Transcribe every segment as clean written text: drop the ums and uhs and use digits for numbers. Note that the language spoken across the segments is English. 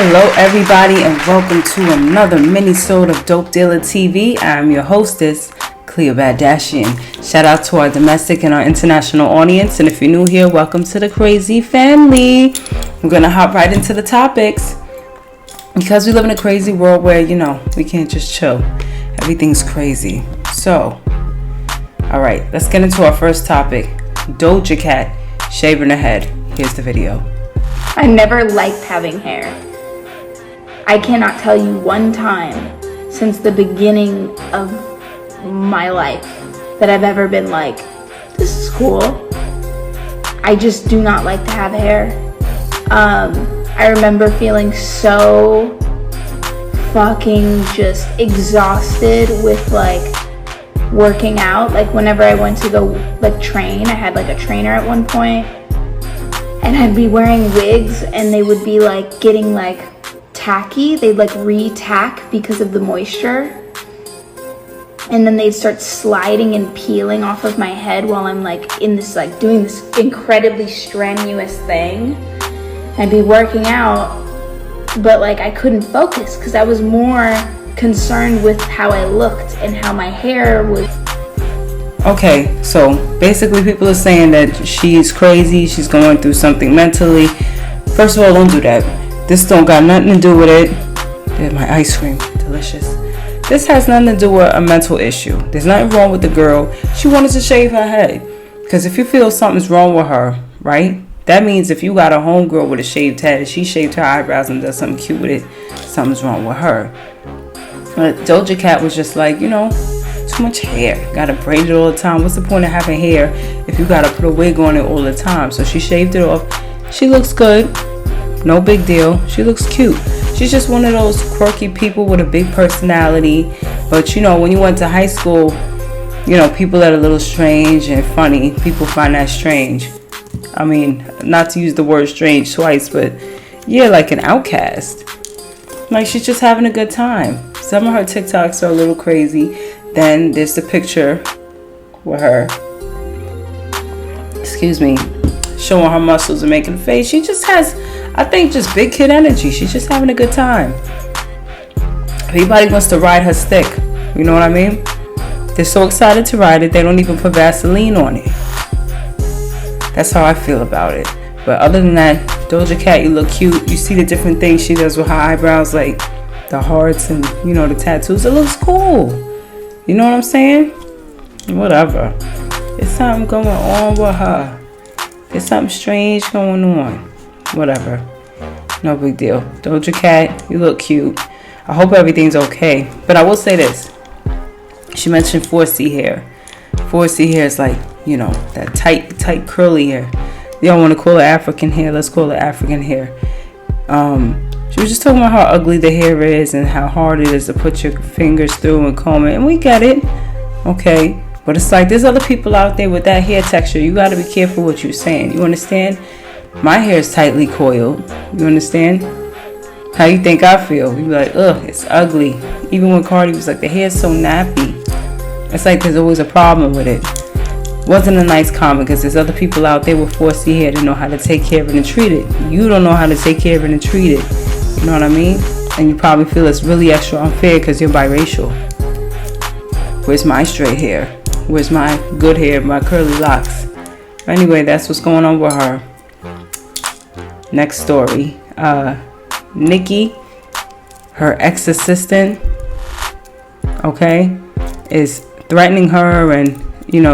Hello everybody and welcome to another Minisode of Dopedilla TV. I'm your hostess, Cleo Kardashian. Shout out to our domestic and our international audience, and if you're new here, welcome to the crazy family. I'm gonna hop right into the topics because we live in a crazy world where, we can't just chill. Everything's crazy. So, alright, let's get into our first topic. Doja Cat shaving her head. Here's the video. I never liked having hair. I cannot tell you one time since the beginning of my life that I've ever been like, this is cool. I just do not like to have hair. I remember feeling so fucking just exhausted with working out. Whenever I went to go train, I had a trainer at one point. And I'd be wearing wigs and they would be getting tacky. They'd re-tack because of the moisture. And then they'd start sliding and peeling off of my head while I'm in this doing this incredibly strenuous thing. I'd be working out, but I couldn't focus because I was more concerned with how I looked and how my hair was. Okay, so basically people are saying that she's crazy, she's going through something mentally. First of all, don't do that. This don't got nothing to do with it. There's my ice cream, delicious. This has nothing to do with a mental issue. There's nothing wrong with the girl. She wanted to shave her head. Because if you feel something's wrong with her, right? That means if you got a homegirl with a shaved head and she shaved her eyebrows and does something cute with it, something's wrong with her. But Doja Cat was just too much hair. Gotta braid it all the time. What's the point of having hair if you gotta put a wig on it all the time? So she shaved it off. She looks good. No big deal. She looks cute. She's just one of those quirky people with a big personality. But when you went to high school, people that are a little strange and funny, people find that strange. I mean, not to use the word strange twice, but yeah, like an outcast. She's just having a good time. Some of her TikToks are a little crazy. Then there's the picture with her, showing her muscles and making a face. She just has, I think, just big kid energy. She's just having a good time. Everybody wants to ride her stick. You know what I mean? They're so excited to ride it, they don't even put Vaseline on it. That's how I feel about it. But other than that, Doja Cat, you look cute. You see the different things she does with her eyebrows, like the hearts and, the tattoos. It looks cool. You know what I'm saying? Whatever. There's something going on with her. There's something strange going on. Whatever. No big deal. Doja Cat, you look cute. I hope everything's okay. But I will say this. She mentioned 4C hair. 4C hair is that tight curly hair. You don't want to call it African hair. Let's call it African hair. She was just talking about how ugly the hair is and how hard it is to put your fingers through and comb it. And we get it. Okay. But it's there's other people out there with that hair texture. You got to be careful what you're saying. You understand? My hair is tightly coiled. You understand? How you think I feel? You be like, ugh, it's ugly. Even when Cardi was the hair's so nappy. It's there's always a problem with it. Wasn't a nice comment because there's other people out there with 4C hair that know how to take care of it and treat it. You don't know how to take care of it and treat it. You know what I mean? And you probably feel it's really extra unfair because you're biracial. Where's my straight hair? Where's my good hair, my curly locks? Anyway, that's what's going on with her. Next story. Nicky, her ex-assistant, is threatening her and,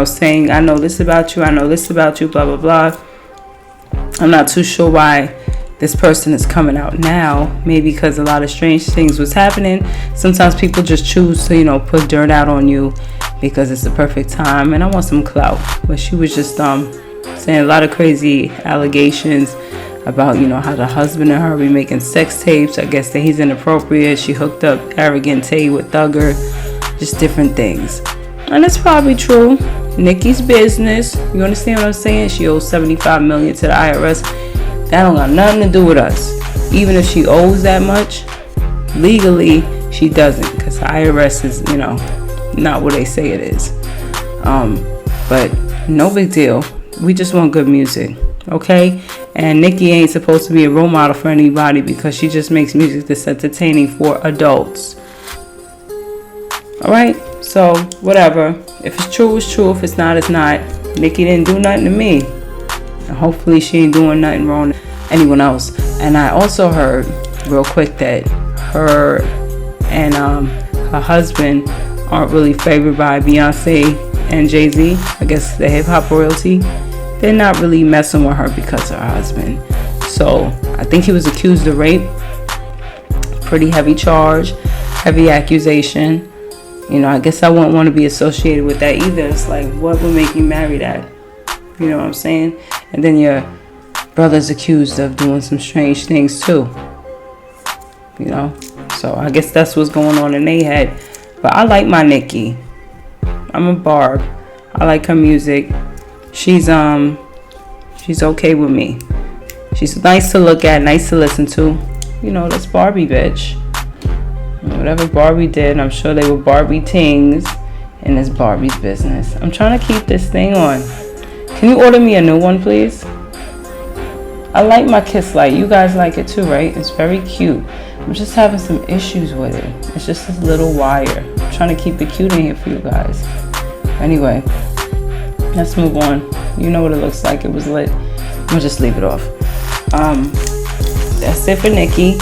saying, I know this about you, blah, blah, blah. I'm not too sure why this person is coming out now. Maybe because a lot of strange things was happening. Sometimes people just choose to, put dirt out on you because it's the perfect time. And I want some clout. But she was just saying a lot of crazy allegations about, how the husband and her be making sex tapes. I guess that he's inappropriate. She hooked up Arrogant Tay with Thugger. Just different things. And it's probably true. Nicki's business. You understand what I'm saying? She owes $75 million to the IRS. That don't got nothing to do with us. Even if she owes that much, legally she doesn't, because the IRS is, not what they say it is. But no big deal. We just want good music, okay? And Nicki ain't supposed to be a role model for anybody because she just makes music that's entertaining for adults. Alright, so whatever. If it's true, it's true. If it's not, it's not. Nicki didn't do nothing to me. And hopefully she ain't doing nothing wrong to anyone else. And I also heard real quick that her and her husband aren't really favored by Beyonce and Jay-Z. I guess the hip-hop royalty. They're not really messing with her because of her husband. So I think he was accused of rape. Pretty heavy charge, heavy accusation. You know, I guess I wouldn't want to be associated with that either. It's like, what would make you marry that? You know what I'm saying? And then your brother's accused of doing some strange things too. You know? So I guess that's what's going on in their head. But I like my Nicki. I'm a Barb. I like her music. She's okay with me. She's nice to look at, nice to listen to. You know, that's Barbie, bitch. Whatever Barbie did, I'm sure they were Barbie tings, and it's Barbie's business. I'm trying to keep this thing on. Can you order me a new one, please? I like my Kiss Light. You guys like it too, right? It's very cute. I'm just having some issues with it. It's just this little wire. I'm trying to keep it cute in here for you guys. Anyway, let's move on. You know what it looks like. It was lit. I'm gonna just leave it off. That's it for Nicki.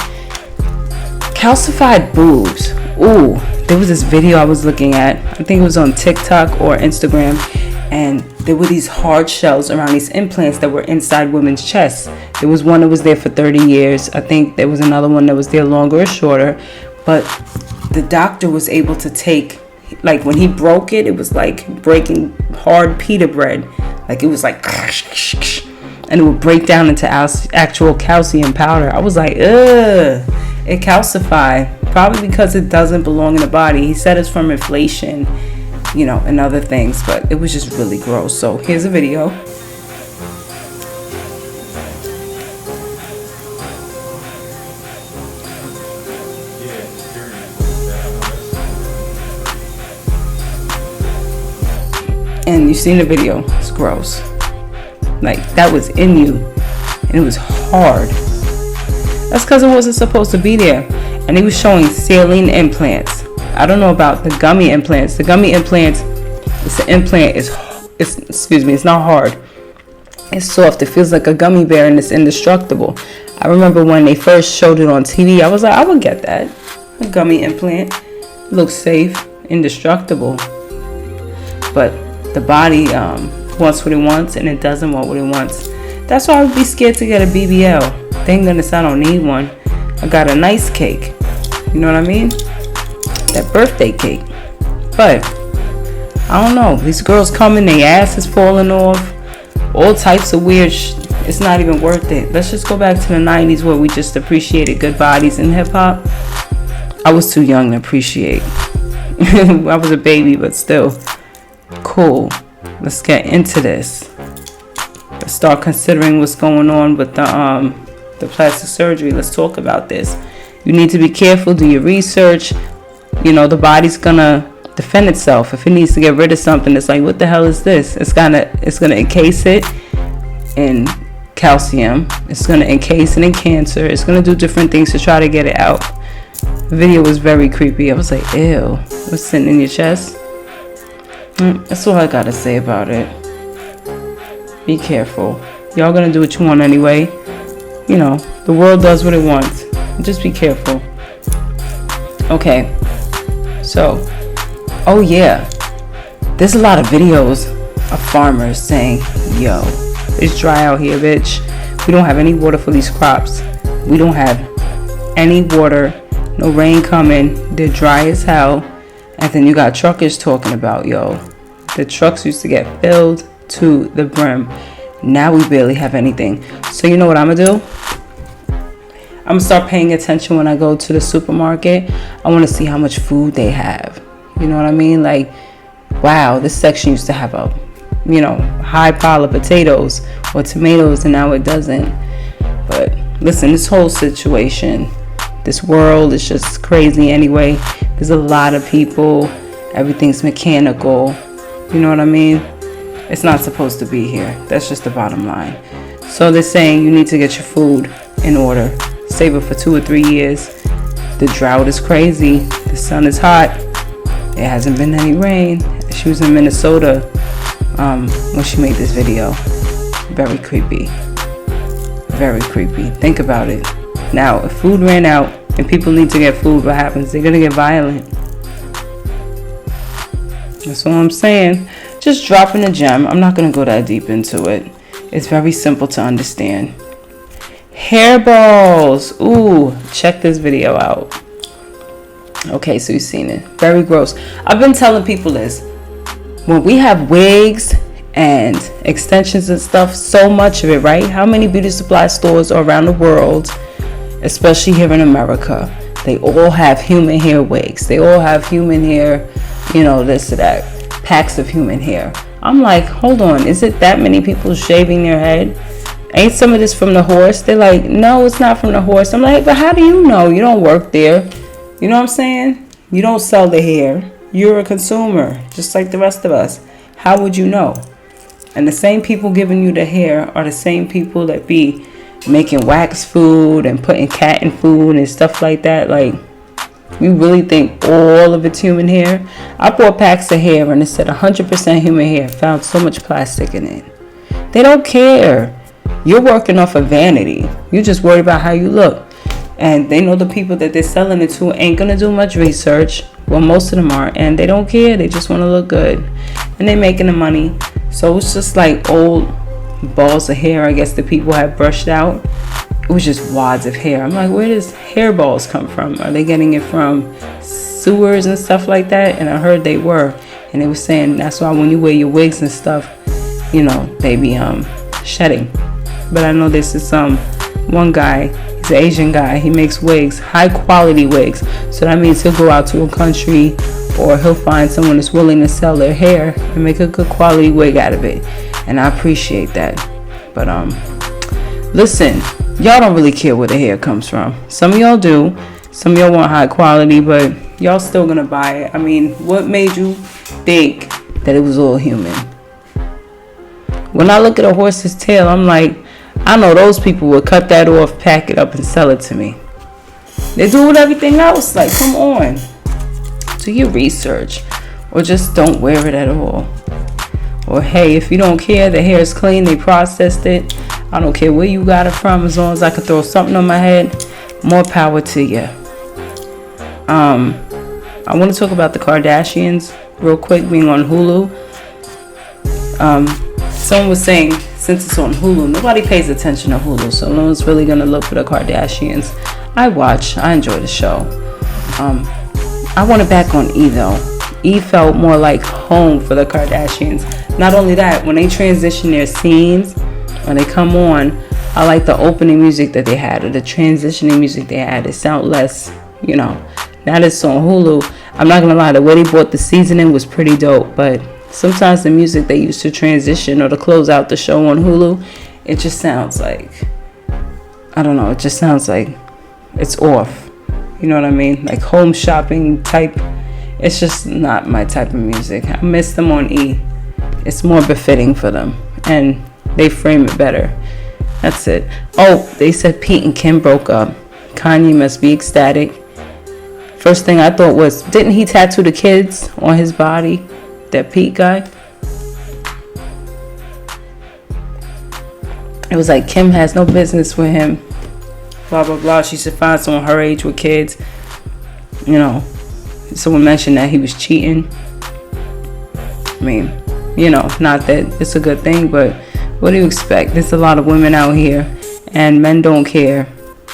Calcified boobs. Ooh, there was this video I was looking at. I think it was on TikTok or Instagram, and there were these hard shells around these implants that were inside women's chests. There was one that was there for 30 years. I think there was another one that was there longer or shorter. But the doctor was able to take, like when he broke it, it was like breaking hard pita bread. Like it was like, and it would break down into actual calcium powder. I was like, ugh, it calcified. Probably because it doesn't belong in the body. He said it's from inflation, you know, and other things, but it was just really gross. So here's a video. And you've seen the video. It's gross. Like that was in you, and it was hard. That's because it wasn't supposed to be there. And he was showing saline implants. I don't know about the gummy implants. The gummy implants, it's an implant. It's not hard. It's soft. It feels like a gummy bear, and it's indestructible. I remember when they first showed it on TV, I was like, I would get that. A gummy implant. Looks safe, indestructible. But the body wants what it wants, and it doesn't want what it wants. That's why I would be scared to get a BBL. Thank goodness I don't need one. I got a nice cake. You know what I mean? That birthday cake. But I don't know. These girls coming, their ass is falling off. All types of weird it's not even worth it. Let's just go back to the 90s where we just appreciated good bodies in hip hop. I was too young to appreciate. I was a baby, but still. Cool. Let's get into this. Let's start considering what's going on with the plastic surgery. Let's talk about this. You need to be careful, do your research. You know, the body's gonna defend itself. If it needs to get rid of something, it's like, what the hell is this? It's gonna encase it in calcium. It's gonna encase it in cancer. It's gonna do different things to try to get it out. The video was very creepy. I was like, ew, what's sitting in your chest? That's all I gotta say about it. Be careful. Y'all gonna do what you want anyway. You know, the world does what it wants. Just be careful. Okay. So, oh yeah. There's a lot of videos of farmers saying, yo, it's dry out here, bitch. We don't have any water for these crops. We don't have any water. No rain coming. They're dry as hell. And then you got truckers talking about, yo, the trucks used to get filled to the brim. Now we barely have anything. So you know what I'm gonna do? I'm gonna start paying attention when I go to the supermarket. I want to see how much food they have. You know what I mean? Like, wow, this section used to have a, you know, high pile of potatoes or tomatoes, and now it doesn't. But listen, this whole situation, this world is just crazy anyway. There's a lot of people. Everything's mechanical. You know what I mean? It's not supposed to be here. That's just the bottom line. So they're saying you need to get your food in order. Save it for 2 or 3 years. The drought is crazy. The sun is hot. There hasn't been any rain. She was in Minnesota when she made this video. Very creepy. Very creepy. Think about it. Now, if food ran out and people need to get food, what happens? They're going to get violent. That's what I'm saying. Just dropping a gem. I'm not going to go that deep into it. It's very simple to understand. Hairballs. Ooh, check this video out. Okay, so you've seen it. Very gross. I've been telling people this. When we have wigs and extensions and stuff, so much of it, right? How many beauty supply stores around the world, especially here in America, they all have human hair wigs. They all have human hair, you know, this or that. Packs of human hair. I'm like, hold on. Is it that many people shaving their head? Ain't some of this from the horse? They're like, no, it's not from the horse. I'm like, but how do you know? You don't work there. You know what I'm saying? You don't sell the hair. You're a consumer, just like the rest of us. How would you know? And the same people giving you the hair are the same people that be making wax food and putting cat in food and stuff like that. Like, we really think all of it's human hair? I bought packs of hair and it said 100% human hair. Found so much plastic in it. They don't care. You're working off of vanity. You're just worried about how you look. And they know the people that they're selling it to ain't going to do much research. Well, most of them are. And they don't care. They just want to look good. And they're making the money. So it's just like old balls of hair, I guess, the people have brushed out. It was just wads of hair. I'm like, where does hairballs come from? Are they getting it from sewers and stuff like that? And I heard they were. And they were saying that's why when you wear your wigs and stuff, you know, they be shedding. But I know this is one guy. He's an Asian guy. He makes wigs, high quality wigs. So that means he'll go out to a country or he'll find someone that's willing to sell their hair and make a good quality wig out of it. And I appreciate that. But listen, y'all don't really care where the hair comes from. Some of y'all do. Some of y'all want high quality, but y'all still gonna buy it. I mean, what made you think that it was all human? When I look at a horse's tail, I'm like, I know those people would cut that off, pack it up, and sell it to me. They do with everything else. Like, come on. Do your research. Or just don't wear it at all. Or, hey, if you don't care, the hair is clean, they processed it. I don't care where you got it from. As long as I could throw something on my head, more power to you. I want to talk about the Kardashians real quick, being on Hulu. Someone was saying, since it's on Hulu, nobody pays attention to Hulu, so no one's really going to look for the Kardashians. I enjoy the show. I want it back on E, though. E felt more like home for the Kardashians. Not only that, when they transition their scenes, when they come on, I like the opening music that they had, or the transitioning music they had. It sound less, you know. Now that it's on Hulu, I'm not going to lie, the way they bought the seasoning was pretty dope, but sometimes the music they used to transition or to close out the show on Hulu, it just sounds like, I don't know, it just sounds like it's off. You know what I mean? Like home shopping type. It's just not my type of music. I miss them on E. It's more befitting for them. And they frame it better. That's it. Oh, they said Pete and Kim broke up. Kanye must be ecstatic. First thing I thought was, didn't he tattoo the kids on his body? That Pete guy. It was like, Kim has no business with him. Blah, blah, blah. She should find someone her age with kids. You know, someone mentioned that he was cheating. I mean, you know, not that it's a good thing, but what do you expect? There's a lot of women out here and men don't care.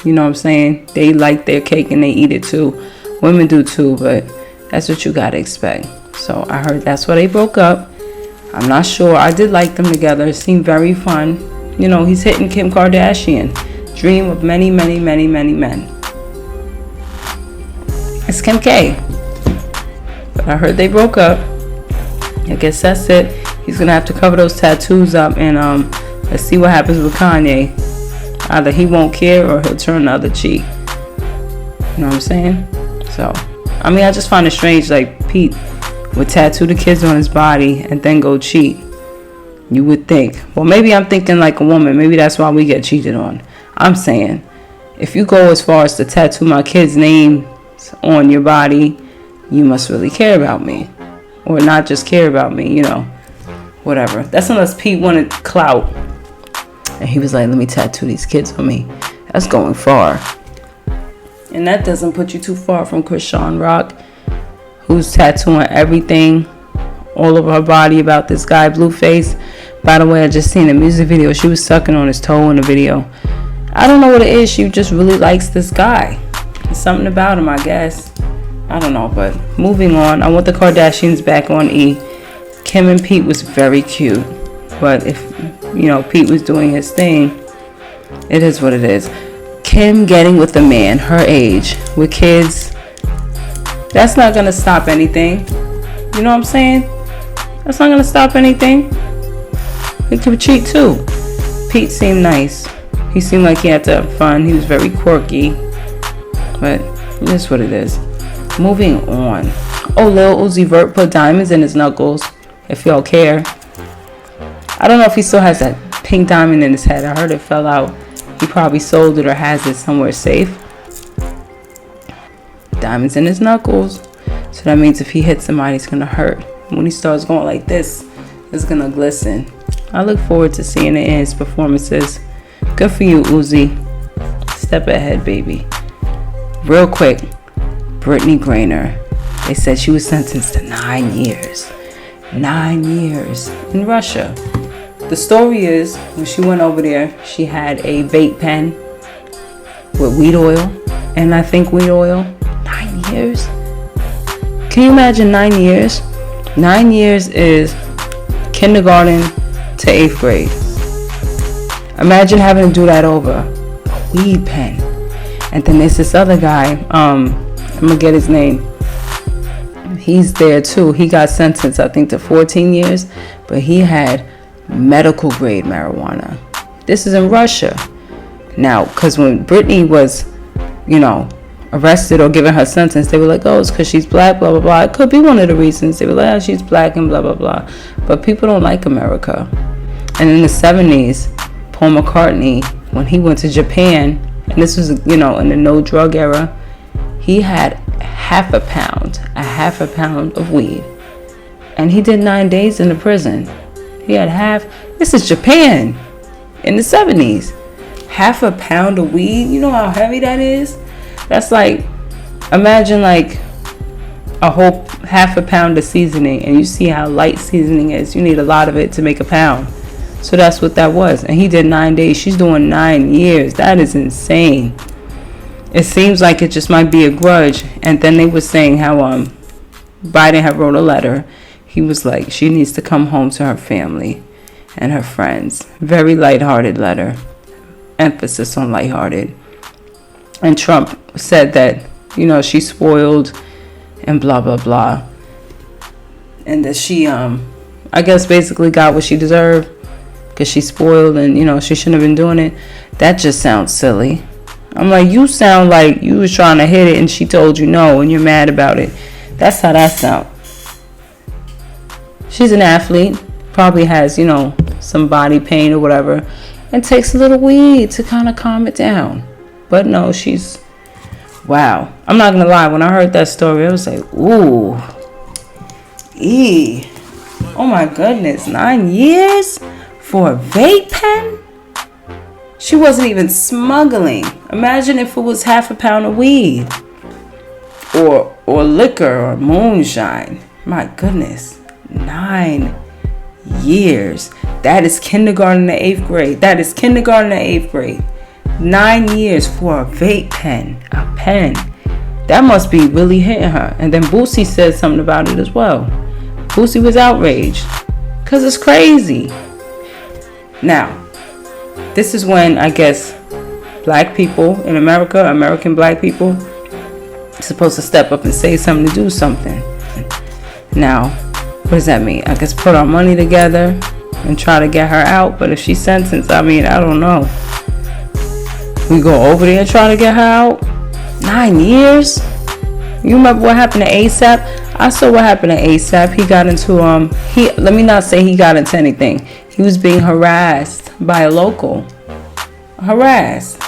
You know what I'm saying? They like their cake and they eat it too. Women do too, but that's what you gotta expect. So I heard that's why they broke up. I'm not sure. I did like them together. It seemed very fun. You know, he's hitting Kim Kardashian. Dream of many, many, many, many men. It's Kim K. But I heard they broke up. I guess that's it. He's going to have to cover those tattoos up. And let's see what happens with Kanye. Either he won't care or he'll turn the other cheek. You know what I'm saying? So, I mean, I just find it strange. Like, Pete would tattoo the kids on his body and then go cheat. You would think. Well, maybe I'm thinking like a woman. Maybe that's why we get cheated on. I'm saying, if you go as far as to tattoo my kid's name on your body, you must really care about me. Or not just care about me, you know. Whatever. That's unless Pete wanted clout. And he was like, let me tattoo these kids on me. That's going far. And that doesn't put you too far from Chriseanrock, who's tattooing everything all over her body about this guy, Blueface. By the way, I just seen a music video. She was sucking on his toe in the video. I don't know what it is. She just really likes this guy. There's something about him, I guess. I don't know, but moving on. I want the Kardashians back on E. Kim and Pete was very cute. But if, you know, Pete was doing his thing, it is what it is. Kim getting with a man her age with kids, that's not going to stop anything. You know what I'm saying? That's not going to stop anything. He could cheat too. Pete seemed nice. He seemed like he had to have fun. He was very quirky. But it is what it is. Moving on. Oh, Lil Uzi Vert put diamonds in his knuckles. If y'all care. I don't know if he still has that pink diamond in his head. I heard it fell out. He probably sold it or has it somewhere safe. Diamonds in his knuckles. So that means if he hits somebody, it's going to hurt. When he starts going like this, it's going to glisten. I look forward to seeing it in his performances. Good for you, Uzi. Step ahead, baby. Real quick. Brittney GRINER. They said she was sentenced to 9 years. 9 years in Russia. The story is, when she went over there, she had a vape pen with weed oil. And I think weed oil. 9 years? Can you imagine 9 years? 9 years is kindergarten to 8th grade. Imagine having to do that over a weed pen. And then there's this other guy, I'm gonna get his name. He's there too. He got sentenced, I think, to 14 years, but he had medical grade marijuana. This is in Russia. Now, because when Brittney was, you know, arrested or given her sentence, they were like, oh, it's because she's black, blah, blah, blah. It could be one of the reasons. They were like, oh, she's black and blah, blah, blah. But people don't like America. And in the 70s, Paul McCartney, when he went to Japan, and this was, you know, in the no drug era, he had half a pound of weed. And he did 9 days in the prison. He had half. This is Japan in the 70s. Half a pound of weed. You know how heavy that is? That's like, imagine like a whole half a pound of seasoning, and you see how light seasoning is. You need a lot of it to make a pound. So that's what that was. And he did 9 days. She's doing 9 years. That is insane. It seems like it just might be a grudge. And then they were saying how Biden had wrote a letter. He was like, she needs to come home to her family and her friends. Very lighthearted letter. Emphasis on lighthearted. And Trump said that, you know, she's spoiled and blah, blah, blah. And that she, I guess, basically got what she deserved because she's spoiled and, you know, she shouldn't have been doing it. That just sounds silly. I'm like, you sound like you was trying to hit it and she told you no and you're mad about it. That's how that sounds. She's an athlete, probably has, you know, some body pain or whatever, and takes a little weed to kind of calm it down. But no, she's, wow. I'm not going to lie. When I heard that story, I was like, ooh, oh my goodness, 9 years for a vape pen? She wasn't even smuggling. Imagine if it was half a pound of weed or liquor or moonshine. My goodness, 9 years. That is kindergarten to 8th grade. 9 years for a vape pen, a pen. That must be really hitting her. And then Boosie said something about it as well. Boosie was outraged because it's crazy. Now, this is when I guess black people in America, American black people, are supposed to step up and say something to do something. Now, what does that mean? I guess put our money together and try to get her out. But if she's sentenced, I mean, I don't know. We go over there and try to get her out? 9 years? You remember what happened to ASAP? I saw what happened to ASAP. He got into let me not say he got into anything. he was being harassed by a local. Harassed,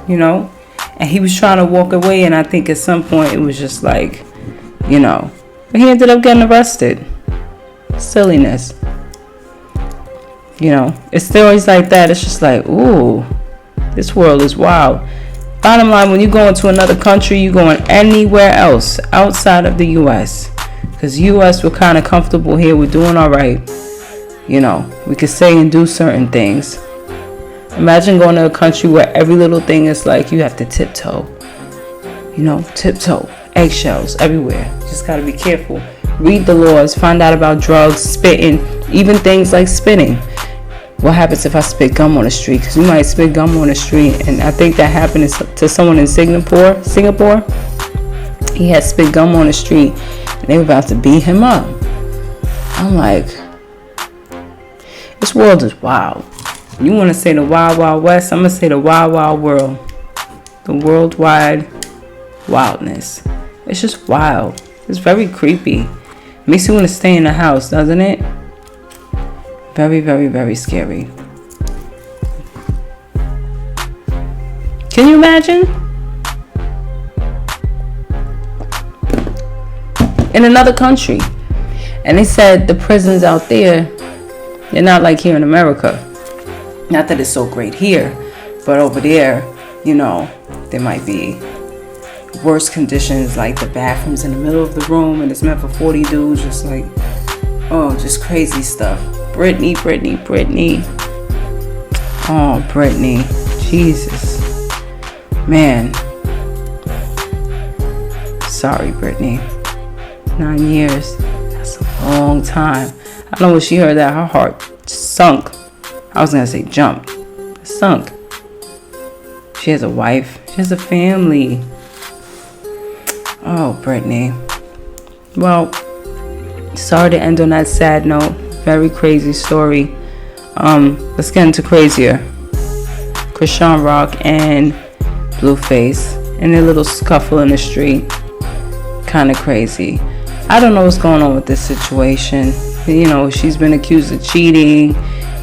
you know. And he was trying to walk away, and I think at some point it was just like, you know. But he ended up getting arrested. Silliness. You know, it's stories like that. It's just like, ooh, this world is wild. Bottom line, when you go into another country, you going anywhere else outside of the U.S. Because U.S. we're kind of comfortable here. We're doing all right. You know, we could say and do certain things. Imagine going to a country where every little thing is like you have to tiptoe. You know, tiptoe. Eggshells everywhere. Just got to be careful. Read the laws. Find out about drugs, spitting, even things like spitting. What happens if I spit gum on the street? Because you might spit gum on the street. And I think that happened to someone in Singapore. He had spit gum on the street. And they were about to beat him up. I'm like, this world is wild. You want to say the wild, wild west? I'm going to say the wild, wild world. The worldwide wildness. It's just wild. It's very creepy. Makes you want to stay in the house, doesn't it? Very, very, very scary. Can you imagine? In another country. And they said the prisons out there, they're not like here in America. Not that it's so great here, but over there, you know, there might be worse conditions, like the bathrooms in the middle of the room and it's meant for 40 dudes, just like, oh, just crazy stuff. Brittney. Oh, Brittney. Jesus. Man. Sorry, Brittney. 9 years. That's a long time. I know when she heard that, her heart sunk. I was going to say jumped. Sunk. She has a wife. She has a family. Oh, Brittney. Well, sorry to end on that sad note. Very crazy story. Let's get into crazier. Chriseanrock and Blueface and their little scuffle in the street. Kind of crazy. I don't know what's going on with this situation. You know, she's been accused of cheating.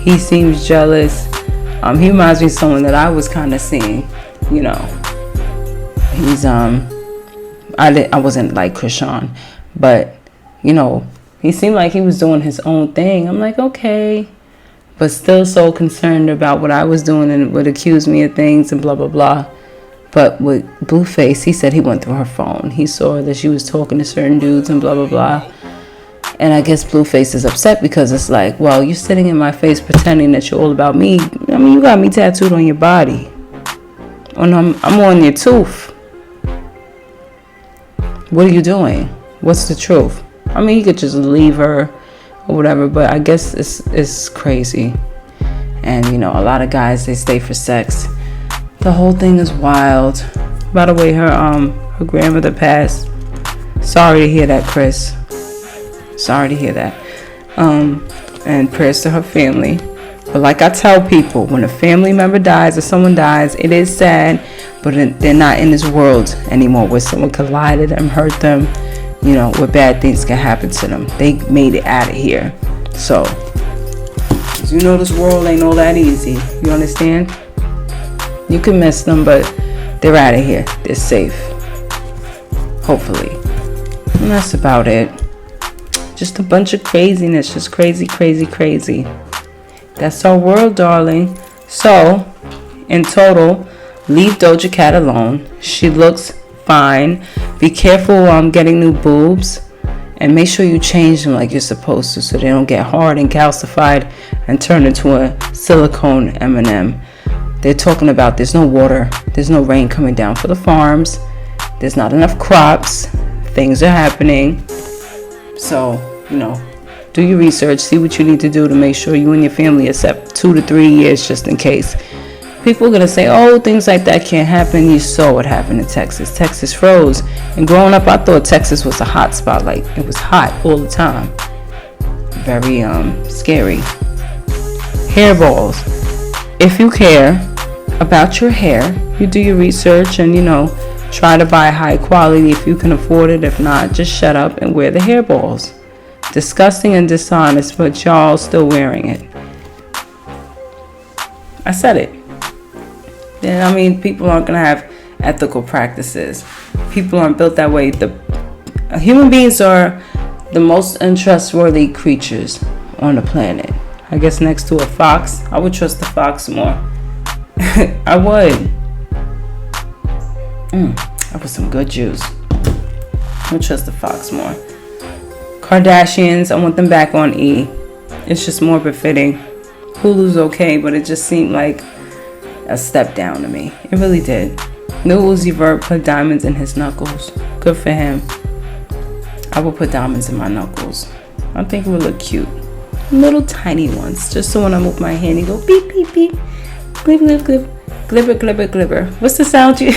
He seems jealous. He reminds me of someone that I was kind of seeing. You know, he's I wasn't like Chrisean, but you know, he seemed like he was doing his own thing. I'm like, okay, but still so concerned about what I was doing and would accuse me of things and blah blah blah. But with Blueface, he said he went through her phone. He saw that she was talking to certain dudes and blah blah blah. And I guess Blueface is upset because it's like, well, you're sitting in my face pretending that you're all about me. I mean, you got me tattooed on your body. And I'm on your tooth. What are you doing? What's the truth? I mean, you could just leave her or whatever, but I guess it's crazy. And, you know, a lot of guys, they stay for sex. The whole thing is wild. By the way, her grandmother passed. Sorry to hear that, Chris. Sorry to hear that. And prayers to her family. But like I tell people, when a family member dies or someone dies, it is sad, but they're not in this world anymore where someone could lie to them, hurt them, you know, where bad things can happen to them. They made it out of here. So, as you know, this world ain't all that easy. You understand? You can miss them, but they're out of here. They're safe. Hopefully. And that's about it. Just a bunch of craziness. Just crazy, crazy, crazy. That's our world, darling. So, in total, leave Doja Cat alone. She looks fine. Be careful getting new boobs. And make sure you change them like you're supposed to so they don't get hard and calcified and turn into a silicone M&M. They're talking about there's no water. There's no rain coming down for the farms. There's not enough crops. Things are happening. So, you know, do your research. See what you need to do to make sure you and your family accept 2 to 3 years just in case. People are going to say, oh, things like that can't happen. You saw what happened in Texas. Texas froze. And growing up, I thought Texas was a hot spot. Like, it was hot all the time. Very scary. Hairballs. If you care about your hair, you do your research and, you know, try to buy high quality if you can afford it. If not, just shut up and wear the hairballs. Disgusting and dishonest, but y'all still wearing it. I said it. Yeah, I mean, people aren't gonna have ethical practices. People aren't built that way. Human beings are the most untrustworthy creatures on the planet. I guess next to a fox, I would trust the fox more. I would. That was some good juice. I would trust the fox more. Kardashians, I want them back on E. It's just more befitting. Hulu's okay, but it just seemed like a step down to me. It really did. Lil Uzi Vert put diamonds in his knuckles. Good for him. I would put diamonds in my knuckles. I think it would look cute. Little tiny ones. Just so when I move my hand, you go beep, beep, beep. Glib, glib, glib. Glibber, glibber, glibber. What's the sound you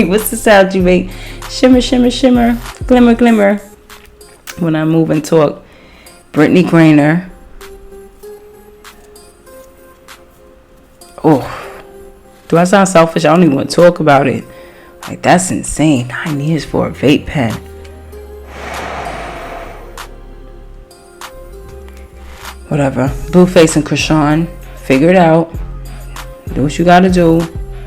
What's the sound you make? Shimmer, shimmer, shimmer. Glimmer, glimmer. When I move and talk. Brittney GRINER. Oh. Do I sound selfish? I don't even want to talk about it. Like, that's insane. 9 years for a vape pen. Whatever. Blueface and Chrisean, figure it out. Do what you gotta do.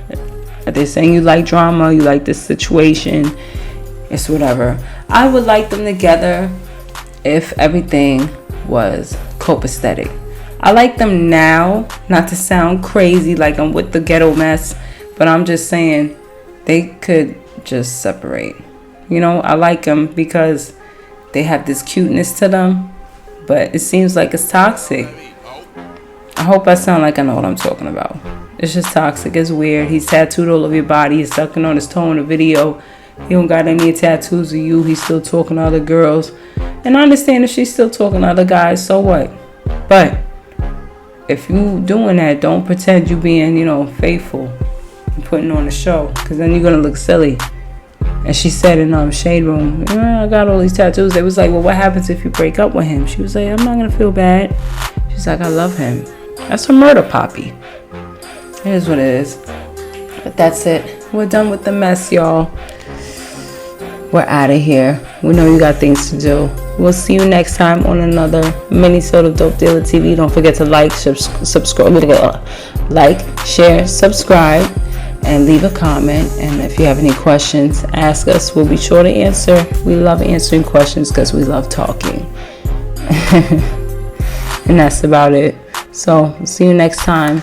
If they're saying you like drama, you like this situation, it's whatever. I would like them together if everything was copacetic. I like them now, not to sound crazy like I'm with the ghetto mess, but I'm just saying they could just separate. You know, I like them because they have this cuteness to them, but it seems like it's toxic. I hope I sound like I know what I'm talking about. It's just toxic. It's weird. He's tattooed all over your body. He's sucking on his toe in the video. He don't got any tattoos of you. He's still talking to other girls. And I understand if she's still talking to other guys, so what? But if you doing that, don't pretend you being, faithful and putting on a show, because then you're going to look silly. And she said in Shade Room, I got all these tattoos. They was like, well, what happens if you break up with him? She was like, I'm not going to feel bad. She's like, I love him. That's a murder poppy. It is what it is. But that's it. We're done with the mess, y'all. We're out of here. We know you got things to do. We'll see you next time on another Minisode of Dopedilla TV. Don't forget to like, share, subscribe, and leave a comment. And if you have any questions, ask us. We'll be sure to answer. We love answering questions because we love talking. And that's about it. So, we'll see you next time.